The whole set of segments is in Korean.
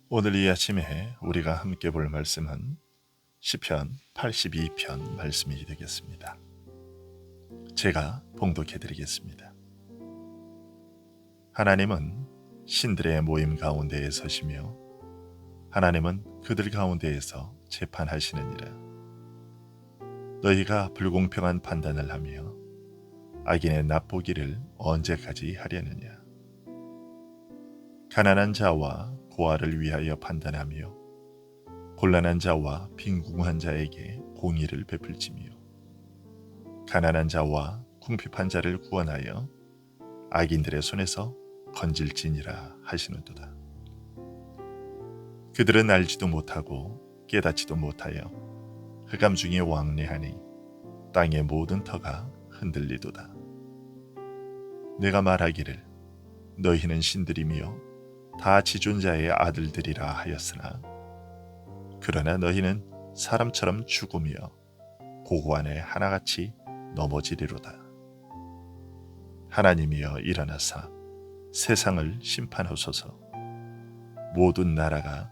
오늘 이 아침에 우리가 함께 볼 말씀은 시편 82편 말씀이 되겠습니다. 제가 봉독해 드리겠습니다. 하나님은 신들의 모임 가운데에 서시며 하나님은 그들 가운데에서 재판하시느니라. 너희가 불공평한 판단을 하며 악인의 납보기를 언제까지 하려느냐. 가난한 자와 고아를 위하여 판단하며 곤란한 자와 빈궁한 자에게 공의를 베풀지며 가난한 자와 궁핍한 자를 구원하여 악인들의 손에서 건질지니라 하시는도다. 그들은 알지도 못하고 깨닫지도 못하여 흑암 중에 왕래하니 땅의 모든 터가 흔들리도다. 내가 말하기를 너희는 신들이며 다 지존자의 아들들이라 하였으나 그러나 너희는 사람처럼 죽으며 고고 안에 하나같이 넘어지리로다. 하나님이여 일어나사 세상을 심판하소서. 모든 나라가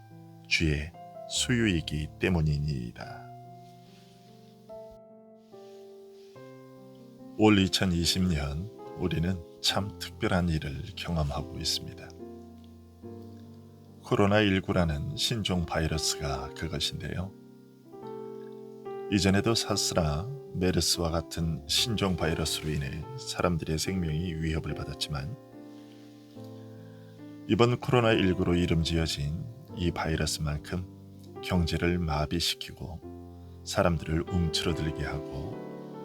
주의 소유이기 때문이니이다. 올 2020년 우리는 참 특별한 일을 경험하고 있습니다. 코로나19라는 신종 바이러스가 그것인데요. 이전에도 사스나 메르스와 같은 신종 바이러스로 인해 사람들의 생명이 위협을 받았지만 이번 코로나19로 이름 지어진 이 바이러스만큼 경제를 마비시키고 사람들을 움츠러들게 하고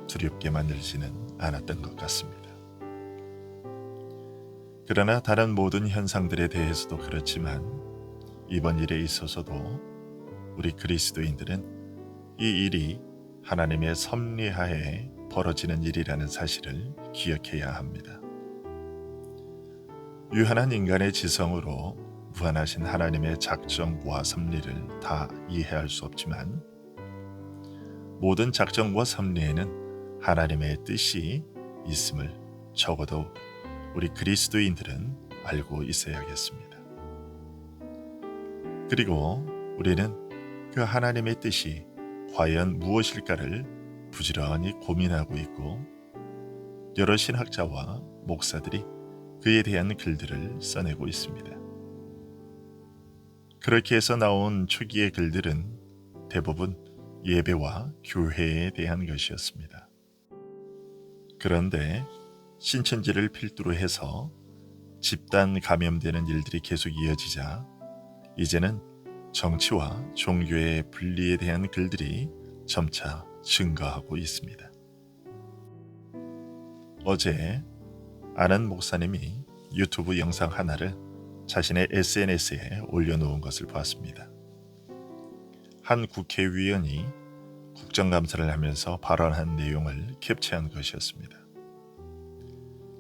두렵게 만들지는 않았던 것 같습니다. 그러나 다른 모든 현상들에 대해서도 그렇지만 이번 일에 있어서도 우리 그리스도인들은 이 일이 하나님의 섭리하에 벌어지는 일이라는 사실을 기억해야 합니다. 유한한 인간의 지성으로 무한하신 하나님의 작정과 섭리를 다 이해할 수 없지만 모든 작정과 섭리에는 하나님의 뜻이 있음을 적어도 우리 그리스도인들은 알고 있어야겠습니다. 그리고 우리는 그 하나님의 뜻이 과연 무엇일까를 부지런히 고민하고 있고 여러 신학자와 목사들이 그에 대한 글들을 써내고 있습니다. 그렇게 해서 나온 초기의 글들은 대부분 예배와 교회에 대한 것이었습니다. 그런데 신천지를 필두로 해서 집단 감염되는 일들이 계속 이어지자 이제는 정치와 종교의 분리에 대한 글들이 점차 증가하고 있습니다. 어제 아는 목사님이 유튜브 영상 하나를 자신의 SNS에 올려놓은 것을 보았습니다. 한 국회의원이 국정감사를 하면서 발언한 내용을 캡처한 것이었습니다.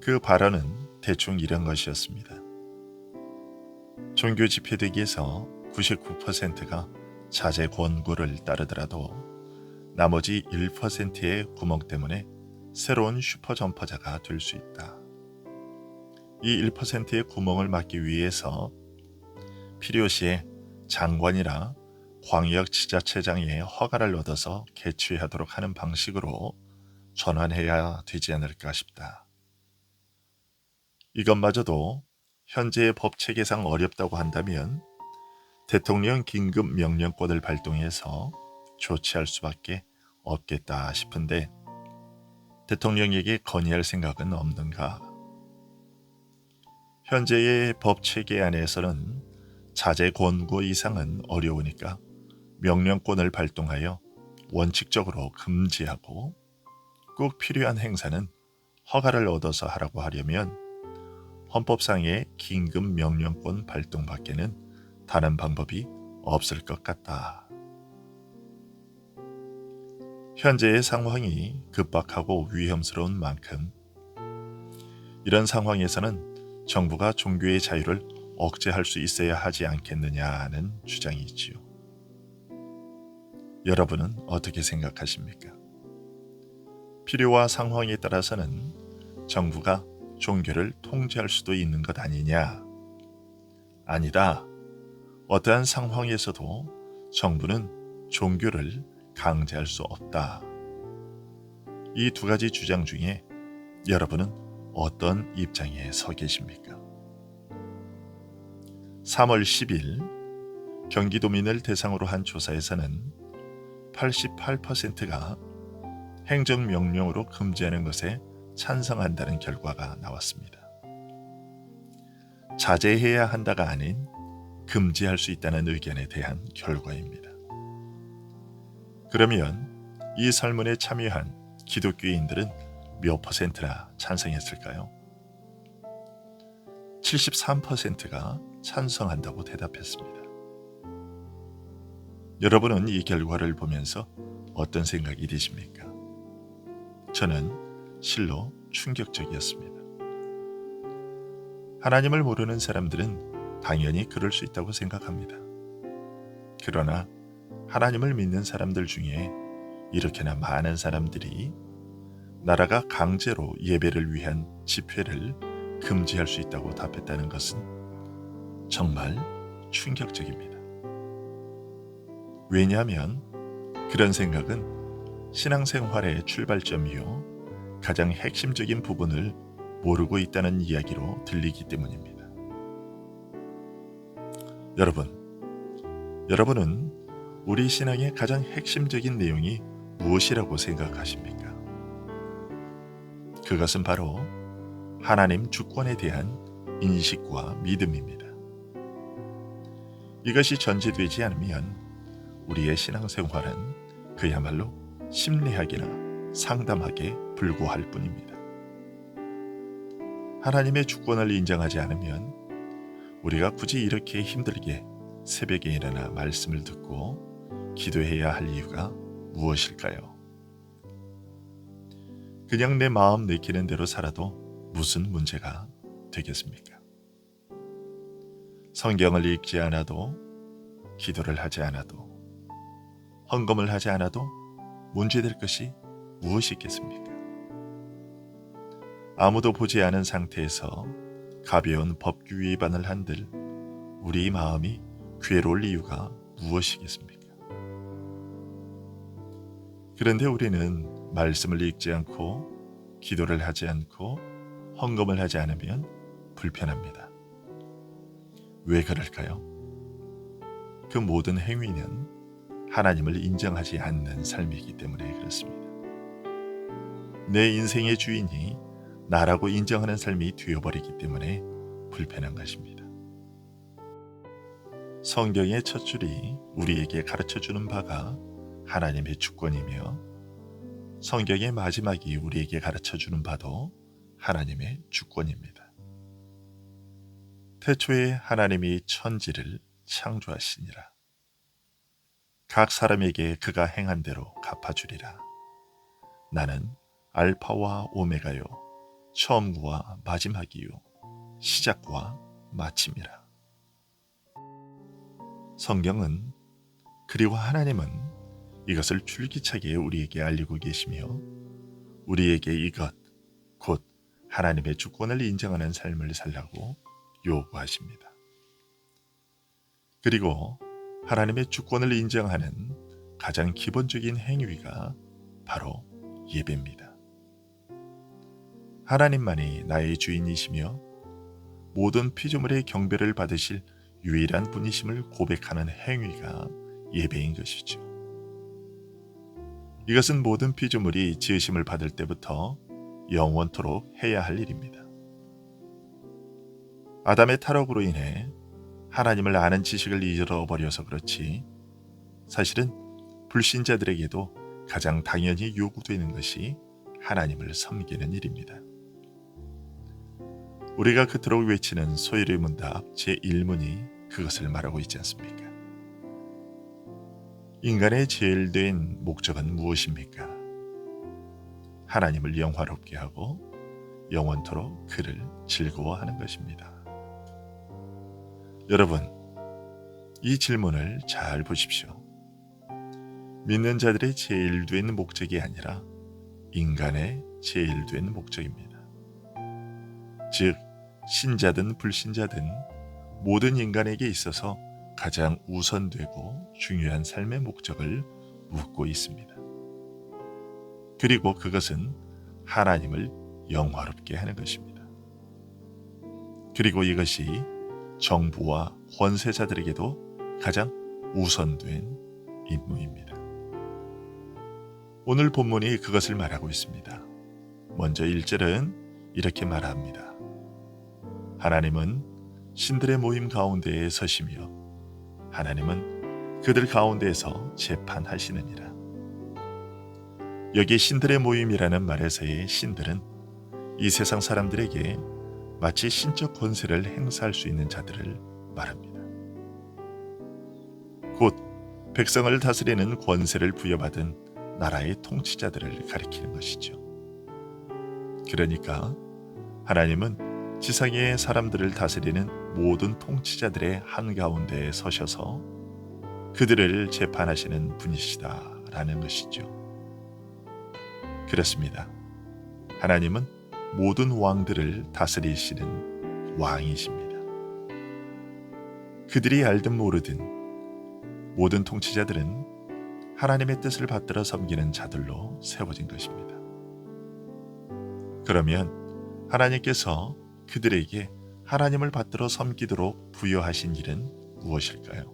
그 발언은 대충 이런 것이었습니다. 종교 집회되기에서 99%가 자제 권고를 따르더라도 나머지 1%의 구멍 때문에 새로운 슈퍼점퍼자가 될 수 있다. 이 1%의 구멍을 막기 위해서 필요시에 장관이나 광역지자체장의 허가를 얻어서 개최하도록 하는 방식으로 전환해야 되지 않을까 싶다. 이것마저도 현재의 법 체계상 어렵다고 한다면 대통령 긴급 명령권을 발동해서 조치할 수밖에 없겠다 싶은데 대통령에게 건의할 생각은 없는가? 현재의 법 체계 안에서는 자제 권고 이상은 어려우니까 명령권을 발동하여 원칙적으로 금지하고 꼭 필요한 행사는 허가를 얻어서 하라고 하려면 헌법상의 긴급 명령권 발동밖에는 다른 방법이 없을 것 같다. 현재의 상황이 급박하고 위험스러운 만큼 이런 상황에서는 정부가 종교의 자유를 억제할 수 있어야 하지 않겠느냐는 주장이 있지요. 여러분은 어떻게 생각하십니까? 필요와 상황에 따라서는 정부가 종교를 통제할 수도 있는 것 아니냐? 아니다. 어떠한 상황에서도 정부는 종교를 강제할 수 없다. 이 두 가지 주장 중에 여러분은 어떤 입장에 서 계십니까? 3월 10일 경기도민을 대상으로 한 조사에서는 88%가 행정명령으로 금지하는 것에 찬성한다는 결과가 나왔습니다. 자제해야 한다가 아닌 금지할 수 있다는 의견에 대한 결과입니다. 그러면 이 설문에 참여한 기독교인들은 몇 퍼센트나 찬성했을까요? 73%가 찬성한다고 대답했습니다. 여러분은 이 결과를 보면서 어떤 생각이 드십니까? 저는 실로 충격적이었습니다. 하나님을 모르는 사람들은 당연히 그럴 수 있다고 생각합니다. 그러나 하나님을 믿는 사람들 중에 이렇게나 많은 사람들이 나라가 강제로 예배를 위한 집회를 금지할 수 있다고 답했다는 것은 정말 충격적입니다. 왜냐하면 그런 생각은 신앙생활의 출발점이요 가장 핵심적인 부분을 모르고 있다는 이야기로 들리기 때문입니다. 여러분은 우리 신앙의 가장 핵심적인 내용이 무엇이라고 생각하십니까? 그것은 바로 하나님 주권에 대한 인식과 믿음입니다. 이것이 전제되지 않으면 우리의 신앙생활은 그야말로 심리학이나 상담학에 불과할 뿐입니다. 하나님의 주권을 인정하지 않으면 우리가 굳이 이렇게 힘들게 새벽에 일어나 말씀을 듣고 기도해야 할 이유가 무엇일까요? 그냥 내 마음 내키는 대로 살아도 무슨 문제가 되겠습니까? 성경을 읽지 않아도, 기도를 하지 않아도, 헌금을 하지 않아도 문제될 것이 무엇이 있겠습니까? 아무도 보지 않은 상태에서 가벼운 법규 위반을 한들 우리 마음이 괴로울 이유가 무엇이겠습니까? 그런데 우리는 말씀을 읽지 않고 기도를 하지 않고 헌금을 하지 않으면 불편합니다. 왜 그럴까요? 그 모든 행위는 하나님을 인정하지 않는 삶이기 때문에 그렇습니다. 내 인생의 주인이 나라고 인정하는 삶이 되어버리기 때문에 불편한 것입니다. 성경의 첫 줄이 우리에게 가르쳐주는 바가 하나님의 주권이며 성경의 마지막이 우리에게 가르쳐주는 바도 하나님의 주권입니다. 태초에 하나님이 천지를 창조하시니라. 각 사람에게 그가 행한 대로 갚아주리라. 나는 알파와 오메가요, 처음과 마지막이요, 시작과 마침이라. 성경은 그리고 하나님은 이것을 줄기차게 우리에게 알리고 계시며 우리에게 이것 곧 하나님의 주권을 인정하는 삶을 살라고 요구하십니다. 그리고 하나님의 주권을 인정하는 가장 기본적인 행위가 바로 예배입니다. 하나님만이 나의 주인이시며 모든 피조물의 경배를 받으실 유일한 분이심을 고백하는 행위가 예배인 것이죠. 이것은 모든 피조물이 지으심을 받을 때부터 영원토록 해야 할 일입니다. 아담의 타락으로 인해 하나님을 아는 지식을 잃어버려서 그렇지 사실은 불신자들에게도 가장 당연히 요구되는 것이 하나님을 섬기는 일입니다. 우리가 그토록 외치는 소위의 문답 제1문이 그것을 말하고 있지 않습니까? 인간의 제일 된 목적은 무엇입니까? 하나님을 영화롭게 하고 영원토록 그를 즐거워하는 것입니다. 여러분, 이 질문을 잘 보십시오. 믿는 자들의 제일 된 목적이 아니라 인간의 제일 된 목적입니다. 즉 신자든 불신자든 모든 인간에게 있어서 가장 우선되고 중요한 삶의 목적을 묻고 있습니다. 그리고 그것은 하나님을 영화롭게 하는 것입니다. 그리고 이것이 정부와 권세자들에게도 가장 우선된 임무입니다. 오늘 본문이 그것을 말하고 있습니다. 먼저 1절은 이렇게 말합니다. 하나님은 신들의 모임 가운데에 서시며 하나님은 그들 가운데에서 재판하시느니라. 여기 신들의 모임이라는 말에서의 신들은 이 세상 사람들에게 마치 신적 권세를 행사할 수 있는 자들을 말합니다. 곧 백성을 다스리는 권세를 부여받은 나라의 통치자들을 가리키는 것이죠. 그러니까 하나님은 지상의 사람들을 다스리는 모든 통치자들의 한가운데에 서셔서 그들을 재판하시는 분이시다라는 것이죠. 그렇습니다. 하나님은 모든 왕들을 다스리시는 왕이십니다. 그들이 알든 모르든 모든 통치자들은 하나님의 뜻을 받들어 섬기는 자들로 세워진 것입니다. 그러면 하나님께서 그들에게 하나님을 받들어 섬기도록 부여하신 일은 무엇일까요?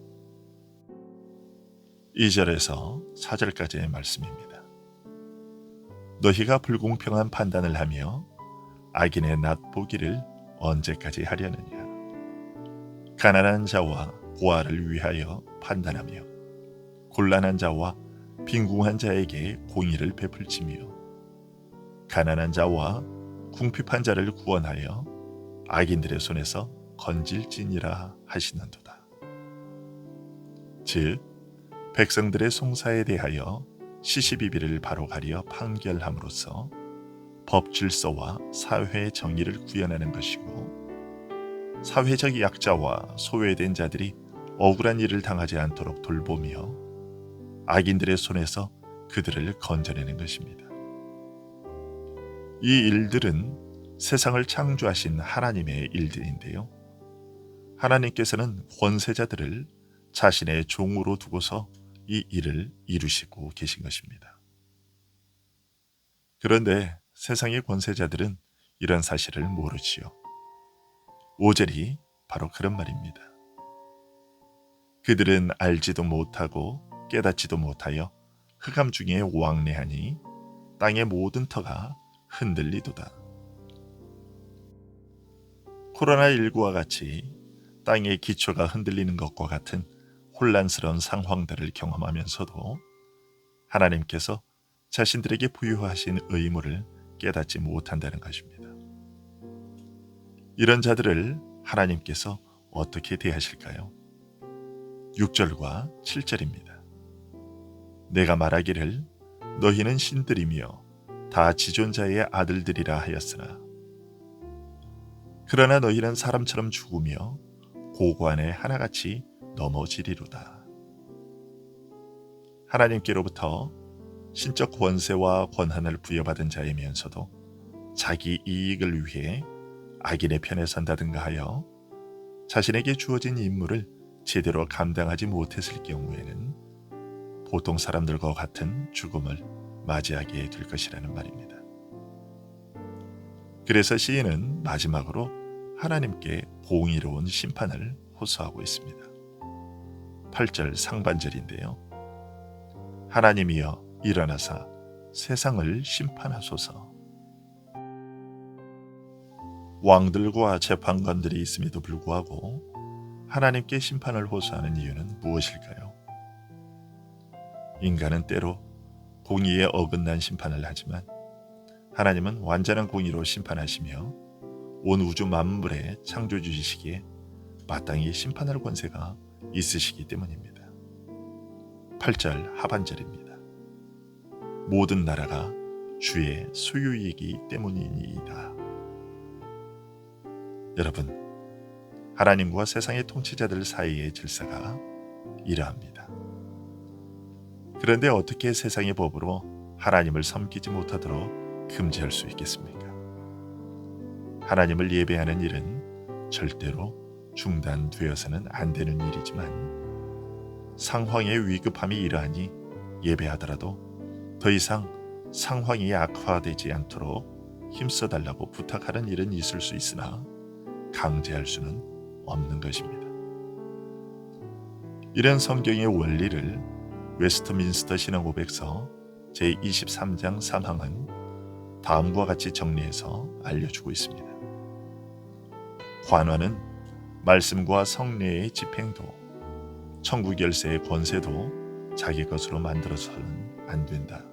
2절에서 4절까지의 말씀입니다. 너희가 불공평한 판단을 하며 악인의 낫보기를 언제까지 하려느냐? 가난한 자와 고아를 위하여 판단하며 곤란한 자와 빈궁한 자에게 공의를 베풀지며 가난한 자와 궁핍한 자를 구원하여 악인들의 손에서 건질지니라 하시는도다. 즉 백성들의 송사에 대하여 시시비비를 바로 가려 판결함으로써 법 질서와 사회의 정의를 구현하는 것이고 사회적 약자와 소외된 자들이 억울한 일을 당하지 않도록 돌보며 악인들의 손에서 그들을 건져내는 것입니다. 이 일들은 세상을 창조하신 하나님의 일들인데요. 하나님께서는 권세자들을 자신의 종으로 두고서 이 일을 이루시고 계신 것입니다. 그런데 세상의 권세자들은 이런 사실을 모르지요. 5절이 바로 그런 말입니다. 그들은 알지도 못하고 깨닫지도 못하여 흑암 중에 왕래하니 땅의 모든 터가 흔들리도다. 코로나19와 같이 땅의 기초가 흔들리는 것과 같은 혼란스러운 상황들을 경험하면서도 하나님께서 자신들에게 부여하신 의무를 깨닫지 못한다는 것입니다. 이런 자들을 하나님께서 어떻게 대하실까요? 6절과 7절입니다. 내가 말하기를 너희는 신들이며 다 지존자의 아들들이라 하였으나 그러나 너희는 사람처럼 죽으며 고관에 하나같이 넘어지리로다. 하나님께로부터 신적 권세와 권한을 부여받은 자이면서도 자기 이익을 위해 악인의 편에 선다든가 하여 자신에게 주어진 임무를 제대로 감당하지 못했을 경우에는 보통 사람들과 같은 죽음을 맞이하게 될 것이라는 말입니다. 그래서 시인은 마지막으로 하나님께 공의로운 심판을 호소하고 있습니다. 8절 상반절인데요. 하나님이여 일어나사 세상을 심판하소서. 왕들과 재판관들이 있음에도 불구하고 하나님께 심판을 호소하는 이유는 무엇일까요? 인간은 때로 공의에 어긋난 심판을 하지만 하나님은 완전한 공의로 심판하시며 온 우주 만물의 창조주이시기에 마땅히 심판할 권세가 있으시기 때문입니다. 8절 하반절입니다. 모든 나라가 주의 소유이기 때문이니이다. 여러분, 하나님과 세상의 통치자들 사이의 질서가 이러합니다. 그런데 어떻게 세상의 법으로 하나님을 섬기지 못하도록 금지할 수 있겠습니까? 하나님을 예배하는 일은 절대로 중단되어서는 안 되는 일이지만 상황의 위급함이 이러하니 예배하더라도 더 이상 상황이 악화되지 않도록 힘써달라고 부탁하는 일은 있을 수 있으나 강제할 수는 없는 것입니다. 이런 성경의 원리를 웨스트민스터 신앙고백서 제23장 3항은 다음과 같이 정리해서 알려주고 있습니다. 관원은 말씀과 성례의 집행도 천국 열쇠의 권세도 자기 것으로 만들어서는 안 된다.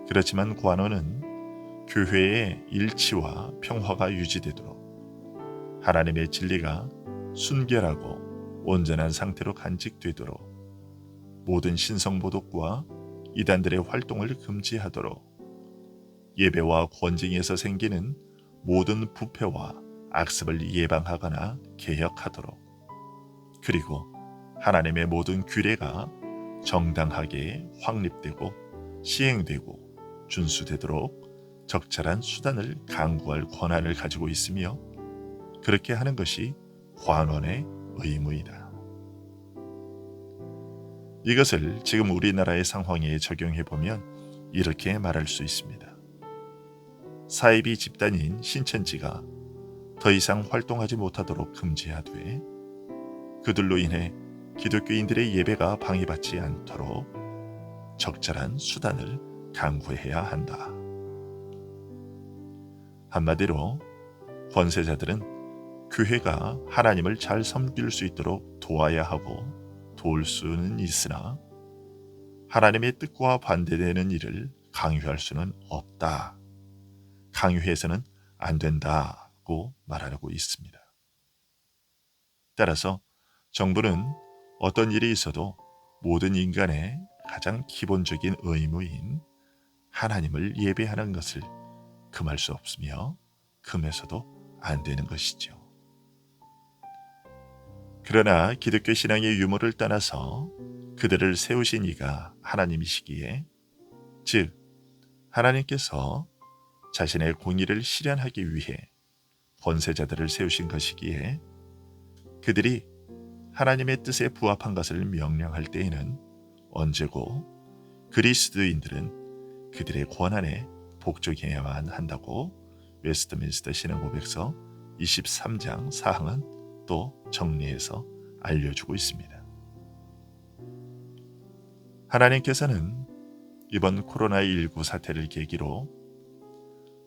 그렇지만 관원은 교회의 일치와 평화가 유지되도록 하나님의 진리가 순결하고 온전한 상태로 간직되도록 모든 신성모독과 이단들의 활동을 금지하도록 예배와 권징에서 생기는 모든 부패와 악습을 예방하거나 개혁하도록 그리고 하나님의 모든 규례가 정당하게 확립되고 시행되고 준수되도록 적절한 수단을 강구할 권한을 가지고 있으며 그렇게 하는 것이 관원의 의무이다. 이것을 지금 우리나라의 상황에 적용해보면 이렇게 말할 수 있습니다. 사이비 집단인 신천지가 더 이상 활동하지 못하도록 금지하되 그들로 인해 기독교인들의 예배가 방해받지 않도록 적절한 수단을 강구해야 한다. 한마디로 권세자들은 교회가 하나님을 잘 섬길 수 있도록 도와야 하고 도울 수는 있으나 하나님의 뜻과 반대되는 일을 강요할 수는 없다. 강요해서는 안 된다고 말하고 있습니다. 따라서 정부는 어떤 일이 있어도 모든 인간의 가장 기본적인 의무인 하나님을 예배하는 것을 금할 수 없으며 금해서도 안 되는 것이죠. 그러나 기독교 신앙의 유무를 떠나서 그들을 세우신 이가 하나님이시기에 즉 하나님께서 자신의 공의를 실현하기 위해 권세자들을 세우신 것이기에 그들이 하나님의 뜻에 부합한 것을 명령할 때에는 언제고 그리스도인들은 그들의 권한에 복종해야만 한다고 웨스트민스터 신앙고백서 23장 4항은 또 정리해서 알려주고 있습니다. 하나님께서는 이번 코로나19 사태를 계기로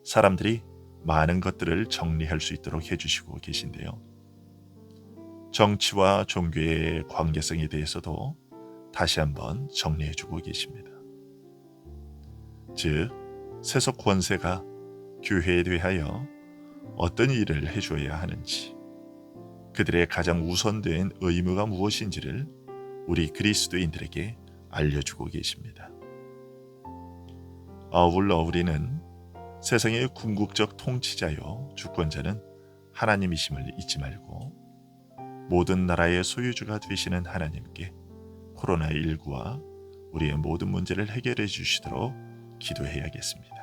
사람들이 많은 것들을 정리할 수 있도록 해주시고 계신데요. 정치와 종교의 관계성에 대해서도 다시 한번 정리해주고 계십니다. 즉, 세속 권세가 교회에 대하여 어떤 일을 해줘야 하는지, 그들의 가장 우선된 의무가 무엇인지를 우리 그리스도인들에게 알려주고 계십니다. 아울러 우리는 세상의 궁극적 통치자요 주권자는 하나님이심을 잊지 말고 모든 나라의 소유주가 되시는 하나님께 코로나19와 우리의 모든 문제를 해결해 주시도록 기도해야겠습니다.